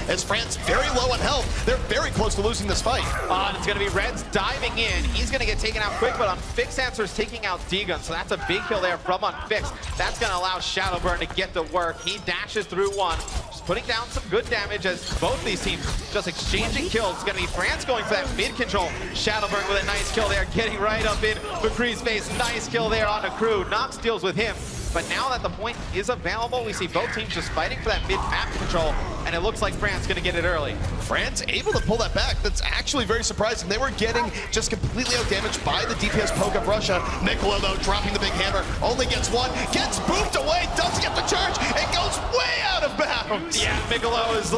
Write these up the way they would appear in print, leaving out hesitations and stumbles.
as France very low on health. They're very close to losing this fight. And it's going to be Red's diving in. He's going to get taken out quick, but Unfix answers taking out D-Gun, so that's a big kill there from Unfix. That's going to allow Shadowburn to get to work. He dashes through one, just putting down some good damage as both these teams just exchanging kills. It's going to be France going for that mid control. Shadowburn with a nice kill there, getting right up in McCree's face. Nice kill there on the crew. Nox deals with him. But now that the point is available, we see both teams just fighting for that mid-map control, and it looks like France gonna get it early. France able to pull that back. That's actually very surprising. They were getting just completely outdamaged by the DPS poke of Russia. Nicola, though, dropping the big hammer, only gets one, gets booped away, doesn't get the charge, and goes way out of bounds. Yeah, Piccolo is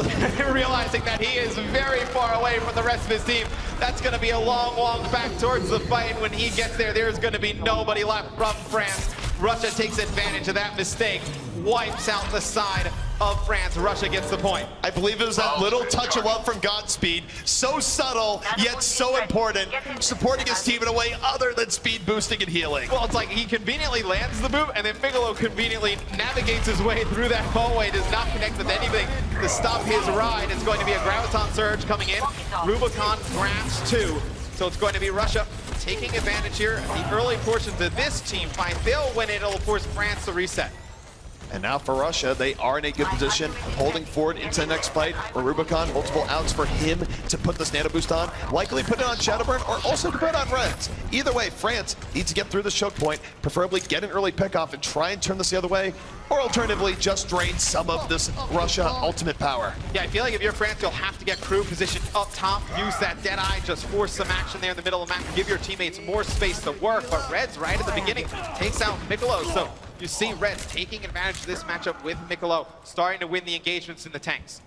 realizing that he is very far away from the rest of his team. That's gonna be a long walk back towards the fight. When he gets there, there's gonna be nobody left from France. Russia takes advantage of that mistake, wipes out the side of France. Russia gets the point. I believe it was that little touch of love from Godspeed. So subtle, yet so important, supporting his team in a way other than speed boosting and healing. Well, it's like he conveniently lands the boot, and then Piccolo conveniently navigates his way through that hallway, does not connect with anything to stop his ride. It's going to be a Graviton Surge coming in. Rubicon grabs two. So it's going to be Russia taking advantage here. The early portions of this team fight, they'll win it. It'll force France to reset. And now for Russia, they are in a good position, holding forward into the next fight, where Rubicon, multiple outs for him to put this nano boost on, likely put it on Shadowburn, or also to put it on Reds. Either way, France needs to get through this choke point, preferably get an early pickoff and try and turn this the other way, or alternatively, just drain some of this Russia ultimate power. Yeah, I feel like if you're France, you'll have to get crew positioned up top, use that Deadeye, just force some action there in the middle of the map, give your teammates more space to work, but Reds right at the beginning takes out Piccolo, so you see Reds taking advantage of this matchup with Piccolo, starting to win the engagements in the tanks.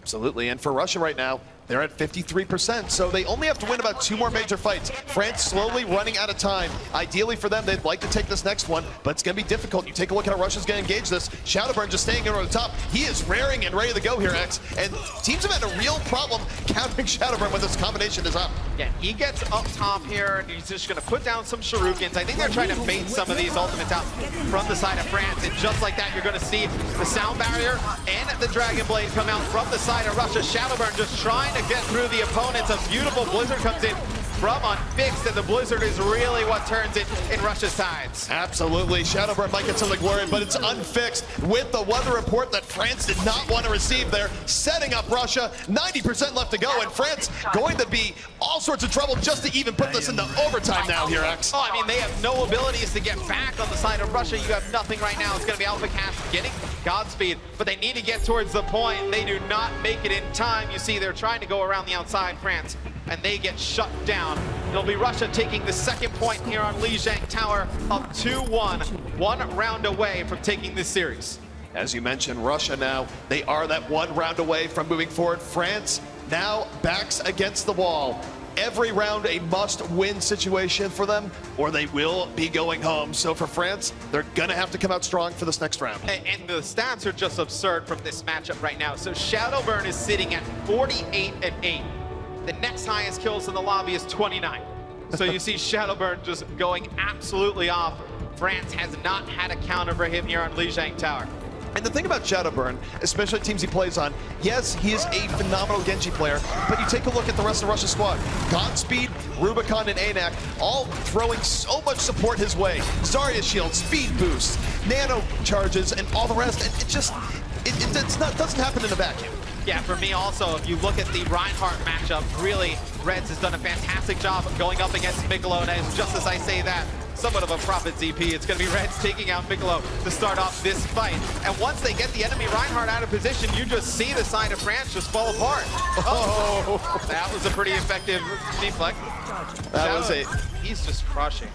Absolutely, and for Russia right now, they're at 53%, so they only have to win about 2 more major fights. France slowly running out of time. Ideally for them, they'd like to take this next one, but it's going to be difficult. You take a look at how Russia's going to engage this. Shadowburn just staying over the top. He is raring and ready to go here, X, and teams have had a real problem countering Shadowburn when this combination is up. Yeah, he gets up top here, and he's just going to put down some shurikens. I think they're trying to bait some of these ultimates out from the side of France, and just like that, you're going to see the sound barrier and the Dragon Blade come out from the side of Russia. Shadowburn just trying to get through the opponents. A beautiful Blizzard comes in from Unfixed, and the Blizzard is really what turns it in Russia's tides. Absolutely. Shadowburn might get something worried, but it's Unfixed with the weather report that France did not want to receive there, setting up Russia. 90% left to go, and France going to be all sorts of trouble just to even put this into overtime now here, X. Oh, I mean, they have no abilities to get back on the side of Russia. You have nothing right now. It's going to be Alpha Cast getting Godspeed, but they need to get towards the point. They do not make it in time. You see, they're trying to go around the outside, France, and they get shut down. It'll be Russia taking the second point here on Lijiang Tower, up 2-1, 1 round away from taking this series. As you mentioned, Russia now, they are that 1 round away from moving forward. France now backs against the wall. Every round a must-win situation for them, or they will be going home. So for France, they're gonna have to come out strong for this next round. And the stats are just absurd from this matchup right now. So Shadowburn is sitting at 48-8. The next highest kills in the lobby is 29. So you see Shadowburn just going absolutely off. France has not had a counter for him here on Lijiang Tower. And the thing about Shadowburn, especially teams he plays on, yes, he is a phenomenal Genji player, but you take a look at the rest of Russia's squad. Godspeed, Rubicon, and Anak, all throwing so much support his way. Zarya shield, speed boost, nano charges, and all the rest. And it just, doesn't happen in a vacuum. Yeah, for me also, if you look at the Reinhardt matchup, really, Reds has done a fantastic job of going up against Piccolo, and just as I say that, somewhat of a profit ZP. It's going to be Reds taking out Piccolo to start off this fight. And once they get the enemy Reinhardt out of position, you just see the side of France just fall apart. Oh, that was a pretty effective deflect. He's just crushing.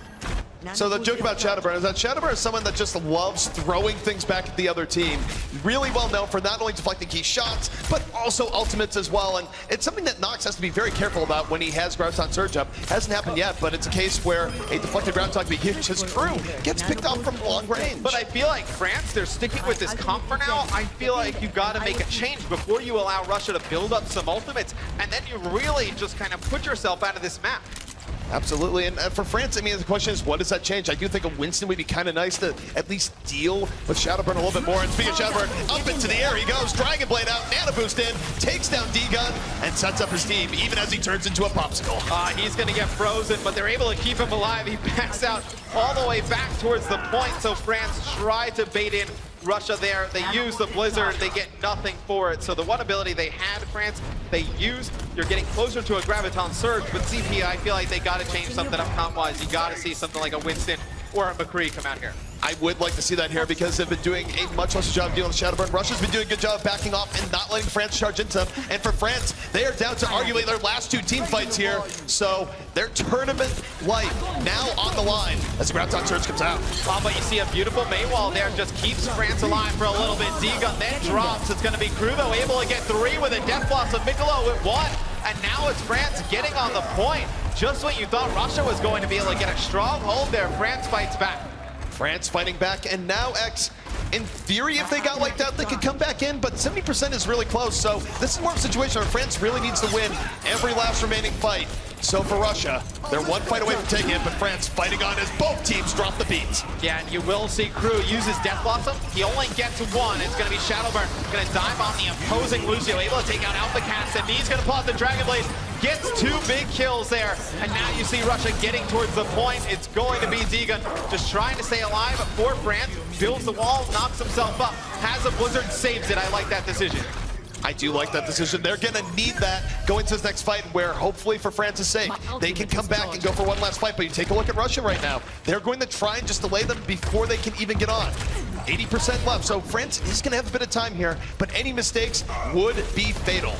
So the joke about Shadowburn is that Shadowburn is someone that just loves throwing things back at the other team. Really well known for not only deflecting key shots, but also ultimates as well. And it's something that Nox has to be very careful about when he has Graviton Surge up. Hasn't happened yet, but it's a case where a deflected Graviton can be huge. His crew gets picked off from long range. But I feel like France, they're sticking with this comp for now. I feel like you got to make a change before you allow Russia to build up some ultimates, and then you really just kind of put yourself out of this map. Absolutely, and for France, I mean, the question is, what does that change? I do think a Winston would be kind of nice to at least deal with Shadowburn a little bit more. And speaking of Shadowburn, up into the air he goes, Dragon Blade out, Nano Boost in, takes down D-Gun, and sets up his team, even as he turns into a popsicle. He's gonna get frozen, but they're able to keep him alive. He backs out all the way back towards the point, so France tried to bait in Russia there. They use the Blizzard, they get nothing for it. So the one ability they had, France, they used. You're getting closer to a Graviton Surge, but CP, I feel like they gotta change something up comp-wise. You gotta see something like a Winston or a McCree come out here. I would like to see that here because they've been doing a much lesser job dealing with Shadowburn. Russia's been doing a good job of backing off and not letting France charge into them. And for France, they are down to arguably their last two team fights here. So their tournament life now on the line as the Graviton Surge comes out. But you see a beautiful Maywall there, just keeps France alive for a little bit. D-Gun then drops. It's going to be Crew, though, able to get 3 with a Death Blossom. Mikolo with 1. And now it's France getting on the point. Just when you thought Russia was going to be able to get a strong hold there, France fights back. France fighting back, and now X, in theory, if they got like that, they could come back in, but 70% is really close, so this is more of a situation where France really needs to win every last remaining fight. So for Russia, they're one fight away from taking it, but France fighting on as both teams drop the beats. Yeah, and you will see Crew use his Death Blossom. He only gets 1. It's going to be Shadowburn. Going to dive on the opposing Lucio, able to take out Alpha Cast, and he's going to pull out the Dragon Blade. Gets 2 big kills there, and now you see Russia getting towards the point. It's going to be D-Gun just trying to stay alive for France. Builds the wall, knocks himself up, has a Blizzard, saves it. I like that decision. I do like that decision. They're going to need that going to this next fight where hopefully for France's sake, they can come back and go for one last fight. But you take a look at Russia right now. They're going to try and just delay them before they can even get on. 80% left, so France is going to have a bit of time here, but any mistakes would be fatal.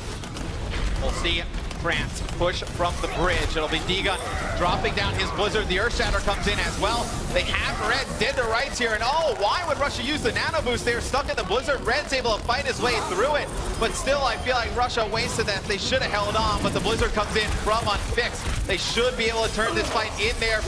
We'll see France push from the bridge. It'll be D-Gun dropping down his Blizzard. The Earth Shatter comes in as well. They have Red dead to rights here, and oh, why would Russia use the Nano Boost? They're stuck in the Blizzard. Red's able to fight his way through it, but still I feel like Russia wasted that. They should have held on, but the Blizzard comes in from unfixed. They should be able to turn this fight in there.